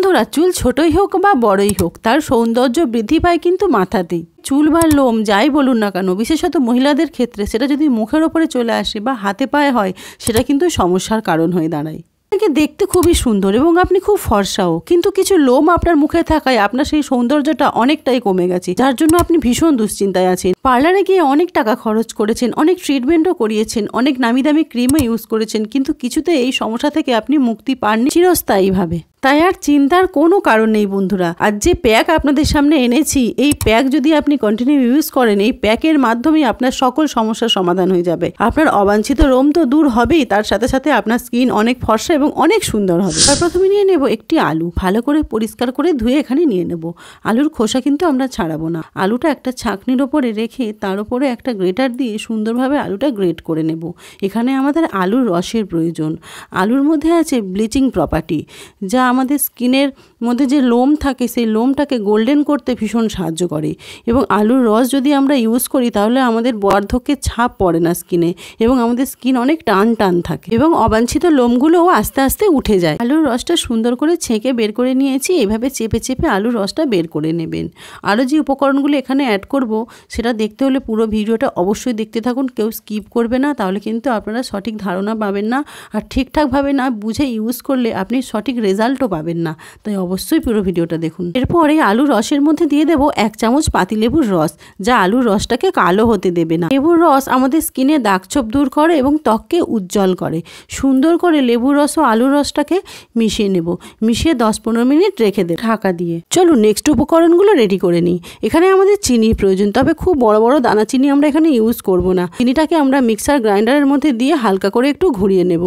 বন্ধুরা, চুল ছোটই হোক বা বড়ই হোক, তার সৌন্দর্য বৃদ্ধি পায় কিন্তু মাথাতেই। চুল বা লোম যাই বলুন না কেন, বিশেষত মহিলাদের ক্ষেত্রে সেটা যদি মুখের ওপরে চলে আসে বা হাতে পায়ে হয়, সেটা কিন্তু সমস্যার কারণ হয়ে দাঁড়ায়। আপনাকে দেখতে খুবই সুন্দর এবং আপনি খুব ফর্সাও, কিন্তু কিছু লোম আপনার মুখে থাকায় আপনার সেই সৌন্দর্যটা অনেকটাই কমে গেছে, যার জন্য আপনি ভীষণ দুশ্চিন্তায় আছেন। পার্লারে গিয়ে অনেক টাকা খরচ করেছেন, অনেক ট্রিটমেন্টও করিয়েছেন, অনেক নামি দামি ক্রিমও ইউজ করেছেন, কিন্তু কিছুতে এই সমস্যা থেকে আপনি মুক্তি পাননি চিরস্থায়ীভাবে। তাই আর চিন্তার কোনো কারণ নেই বন্ধুরা। আর যে প্যাক আপনাদের সামনে এনেছি, এই প্যাক যদি আপনি কন্টিনিউ ইউজ করেন, এই প্যাকের মাধ্যমেই আপনার সকল সমস্যার সমাধান হয়ে যাবে। আপনার অবাঞ্ছিত রোম তো দূর হবেই, তার সাথে সাথে আপনার স্কিন অনেক ফর্সা এবং অনেক সুন্দর হবে। তার প্রথমে নিয়ে নেব একটি আলু, ভালো করে পরিষ্কার করে ধুয়ে এখানে নিয়ে নেব। আলুর খোসা কিন্তু আমরা ছাড়াবো না। আলুটা একটা ছাঁকনির ওপরে রেখে তার উপরে একটা গ্রেটার দিয়ে সুন্দরভাবে আলুটা গ্রেট করে নেব। এখানে আমাদের আলুর রসের প্রয়োজন। আলুর মধ্যে আছে ব্লিচিং প্রপার্টি, যা আমাদের স্কিনের মধ্যে যে লোম থাকে সেই লোমটাকে গোল্ডেন করতে ভীষণ সাহায্য করে। এবং আলুর রস যদি আমরা ইউজ করি তাহলে আমাদের বার্ধক্যের ছাপ পড়ে না স্কিনে, এবং আমাদের স্কিন অনেক টান টান থাকে এবং অবাঞ্ছিত লোমগুলোও আস্তে আস্তে উঠে যায়। আলুর রসটা সুন্দর করে ছেঁকে বের করে নিয়েছি। এভাবে চেপে চেপে আলুর রসটা বের করে নেবেন। আরও যে উপকরণগুলো এখানে অ্যাড করব সেটা দেখতে হলে পুরো ভিডিওটা অবশ্যই দেখতে থাকুন, কেউ স্কিপ করবে না, তাহলে কিন্তু আপনারা সঠিক ধারণা পাবেন না। আর ঠিকঠাকভাবে না বুঝে ইউজ করলে আপনি সঠিক রেজাল্টও পাবেন না, তাই অবশ্যই পুরো ভিডিওটা দেখুন। এরপরে আলুর রসের মধ্যে দিয়ে দেবো 1 চামচ পাতিলেবুর রস, যা আলুর রসটাকে কালো হতে দেবে না। লেবুর রস আমাদের স্কিনে দাগছোপ দূর করে এবং ত্বককে উজ্জ্বল করে। সুন্দর করে লেবুর রস ও আলুর রসটাকে মিশিয়ে নেব। মিশিয়ে 10-15 মিনিট রেখে দেব ঢাকা দিয়ে। চলুন নেক্সট উপকরণগুলো রেডি করে নিই। এখানে আমাদের চিনির প্রয়োজন, তবে খুব বড় বড় দানা চিনি আমরা এখানে ইউজ করব না। চিনিটাকে আমরা মিক্সার গ্রাইন্ডারের মধ্যে দিয়ে হালকা করে একটু ঘুরিয়ে নেব।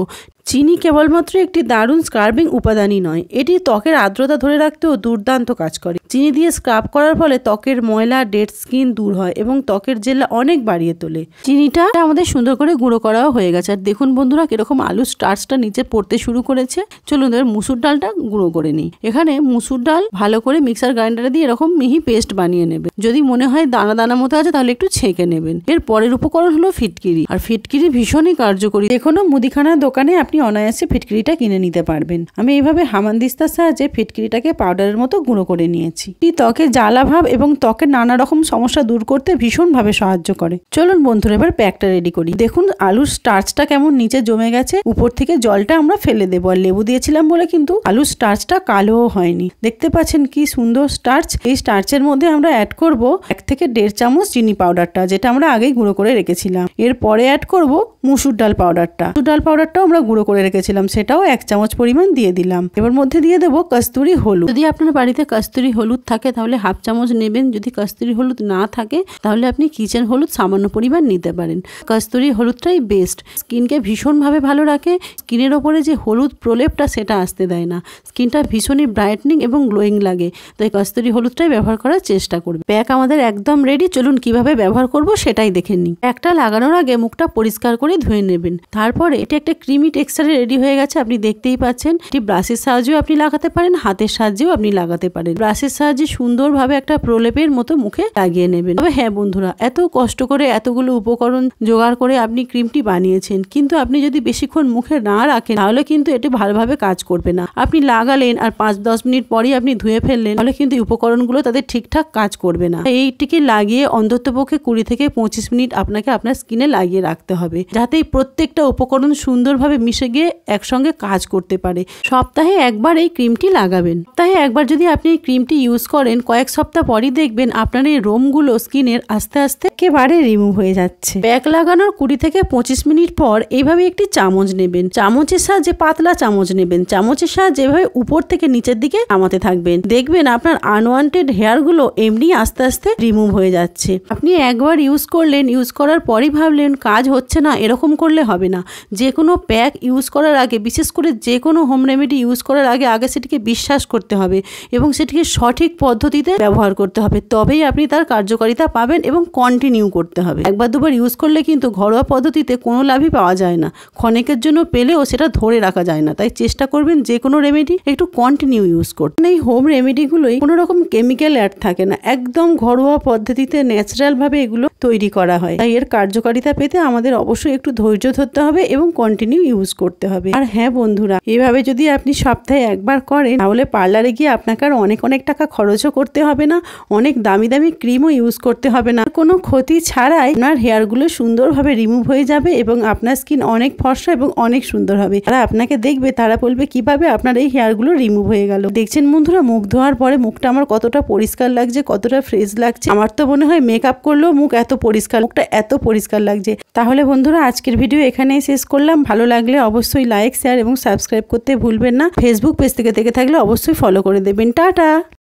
চিনি কেবলমাত্র একটি দারুণ স্ক্রাবিং উপাদানই নয়, এটি ত্বকের আর্দ্রতা ধরে রাখতেও দুর্দান্ত কাজ করে। চিনি দিয়ে স্ক্রাব করার ফলে ত্বকের ময়লা, ডেড স্কিন দূর হয় এবং ত্বকের জেলা অনেক বাড়িয়ে তোলে। চিনিটা আমাদের সুন্দর করে গুঁড়ো করাও হয়ে গেছে। আর দেখুন বন্ধুরা, কিরকম আলু স্টার্চটা নিচে পড়তে শুরু করেছে। চলুন এবার মুসুর ডালটা গুঁড়ো করে নিই। এখানে মুসুর ডাল ভালো করে মিক্সার গ্রাইন্ডারে দিয়ে এরকম মিহি পেস্ট বানিয়ে নেবে। যদি মনে হয় দানা দানা মতো আছে তাহলে একটু ছেঁকে নেবেন। এর পরের উপকরণ হলো ফিটকিরি। আর ফিটকিরি ভীষণই কার্যকরী। যেকোনো মুদিখানার দোকানে আপনি অনায়াসে ফিটকিরিটা কিনে নিতে পারবেন। আমি এইভাবে হামানদিস্তার সাহায্যে ফিটকিরিটাকে পাউডারের মতো গুঁড়ো করে নিয়েছি। ত্বকের জ্বালা ভাব এবং ত্বকের নানা রকম সমস্যা দূর করতে ভীষণভাবে সাহায্য করে। চলুন বন্ধুরা, এবার প্যাকটা রেডি করি। দেখুন আলুর স্টার্চটা কেমন নিচে জমে গেছে। উপর থেকে জলটা আমরা ফেলে দেবো। আর লেবু দিয়েছিলাম বলে কিন্তু আলুর স্টার্চটা কালোও হয়নি। দেখতে পাচ্ছেন কি সুন্দর স্টার্চ। এই স্টার্চের মধ্যে আমরা অ্যাড করব 1 থেকে 1.5 চামচ চিনি পাউডারটা, যেটা আমরা আগেই গুঁড়ো করে রেখেছিলাম। এরপরে অ্যাড করব মুসুর ডাল পাউডারটা। মুসুর ডাল পাউডারটাও আমরা গুঁড়ো করে রেখেছিলাম, সেটাও 1 চামচ পরিমাণ দিয়ে দিলাম। এবার মধ্যে দিয়ে দেবো কস্তুরি হলুদ। যদি আপনার বাড়িতে কস্তুরি হলুদ থাকে তাহলে 1/2 চামচ নেবেন। যদি কস্তুরি হলুদ না থাকে তাহলে আপনি কিচেন হলুদ সামান্য পরিমাণ নিতে পারেন। কস্তুরি হলুদটাই বেস্ট, স্কিনকে ভীষণভাবে ভালো রাখে। স্কিনের ওপরে যে হলুদ প্রলেপটা সেটা আসতে দেয় না, স্কিনটা ভীষণই ব্রাইটনিং এবং গ্লোয়িং লাগে। তাই কস্তুরি হলুদটাই ব্যবহার করার চেষ্টা করবে। প্যাক আমাদের একদম রেডি। চলুন কিভাবে ব্যবহার করব সেটাই দেখে নিই। প্যাকটা লাগানোর আগে মুখটা পরিষ্কার করে ধুয়ে নেবেন। তারপরে এটা একটা ক্রিমি টেক্সচারে রেডি হয়ে গেছে, আপনি দেখতেই পাচ্ছেন। এটি ব্রাশের সাহায্যেও আপনি লাগাতে পারেন, হাতের সাহায্যেও আপনি লাগাতে পারেন। ব্রাশের সাহায্যে সুন্দরভাবে একটা প্রলেপের মতো মুখে লাগিয়ে নেবেন। তবে হ্যাঁ বন্ধুরা, এত কষ্ট করে এতগুলো উপকরণ জোগাড় করে আপনি ক্রিমটি বানিয়েছেন, কিন্তু আপনি যদি বেশিক্ষণ মুখে না রাখেন তাহলে কিন্তু এটি ভালোভাবে কাজ করবে না। আপনি লাগালেন আর 5-10 মিনিট পরেই আপনি ধুয়ে ফেললেন, তাহলে কিন্তু উপকরণগুলো তাদের ঠিকঠাক কাজ করবে না। এইটিকে লাগিয়ে অন্ততপক্ষে 20 থেকে 25 মিনিট আপনাকে আপনার স্কিনে লাগিয়ে রাখতে হবে, যাতে এই প্রত্যেকটা উপকরণ সুন্দরভাবে মিশে গিয়ে একসঙ্গে কাজ করতে পারে। সপ্তাহে একবার এই ক্রিমটি লাগাবেন। সপ্তাহে একবার যদি আপনি এই ক্রিমটি ইউজ করেন, কয়েক সপ্তাহ পরই দেখবেন আপনার এই রোমগুলো স্কিনের আস্তে আস্তে একেবারে রিমুভ হয়ে যাচ্ছে। প্যাক লাগানোর 20 থেকে 25 মিনিট পর এইভাবে একটি চামচ নেবেন। চামচের সাহায্যে, পাতলা চামচ নেবেন, চামচের সাহায্যে এভাবে উপর থেকে নিচের দিকে নামাতে থাকবেন। দেখবেন আপনার আনওয়ান্টেড হেয়ারগুলো এমনি আস্তে আস্তে রিমুভ হয়ে যাচ্ছে। আপনি একবার ইউজ করলেন, ইউজ করার পরই ভাবলেন কাজ হচ্ছে না, এরকম করলে হবে না। যে কোনো প্যাক ইউজ করার আগে, বিশেষ করে যে কোনো হোম রেমেডি ইউজ করার আগে সেটিকে বিশ্বাস করতে হবে এবং সেটিকে সঠিক পদ্ধতিতে ব্যবহার করতে হবে, তবেই আপনি তার কার্যকারিতা পাবেন এবং কন্টিনিউ করতে হবে। একবার দুবার ইউজ করলে কিন্তু ঘরোয়া পদ্ধতিতে কোনো লাভই পাওয়া যায় না, ক্ষণিকের জন্য পেলেও সেটা ধরে রাখা যায় না। তাই চেষ্টা করবেন যে কোনো রেমেডি একটু কন্টিনিউ ইউজ করতে। এই হোম রেমেডিগুলোই কোনো রকম কেমিক্যাল অ্যাড থাকে না, একদম ঘরোয়া পদ্ধতিতে ন্যাচারাল ভাবে এগুলো তৈরি করা হয়। তাই এর কার্যকারিতা পেতে আমাদের অবশ্যই একটু ধৈর্য ধরতে হবে এবং কন্টিনিউ ইউজ করতে হবে। আর হ্যাঁ বন্ধুরা, এভাবে যদি আপনি সপ্তাহে একবার করেন তাহলে পার্লারে গিয়ে আপনাকে আর অনেক অনেক টাকা খরচও করতে হবে না, অনেক দামি দামি ক্রিমও ইউজ করতে হবে না। কোনো ক্ষতি ছাড়াই আপনার হেয়ারগুলো সুন্দরভাবে রিমুভ হয়ে যাবে এবং আপনার স্কিন অনেক ফর্সা এবং অনেক সুন্দর হবে। যারা আপনাকে দেখবে তারা বলবে কিভাবে আপনার এই হেয়ারগুলো রিমুভ হয়ে গেল। দেখছেন বন্ধুরা, মুখ ধোয়ার পরে মুখটা আমার কতটা পরিষ্কার লাগছে, কতটা ফ্রেশ লাগছে। আমার তো মনে হয় মেকআপ করলেও মুখ এত পরিষ্কার, মুখটা এত পরিষ্কার লাগছে। তাহলে বন্ধুরা আজকের ভিডিও এখানেই শেষ করলাম। ভালো লাগলে অবশ্যই লাইক, শেয়ার এবং সাবস্ক্রাইব করতে ভুলবেন না। ফেসবুক পেজ থেকে থাকলে অবশ্যই ফলো করে দেবেন। টাটা।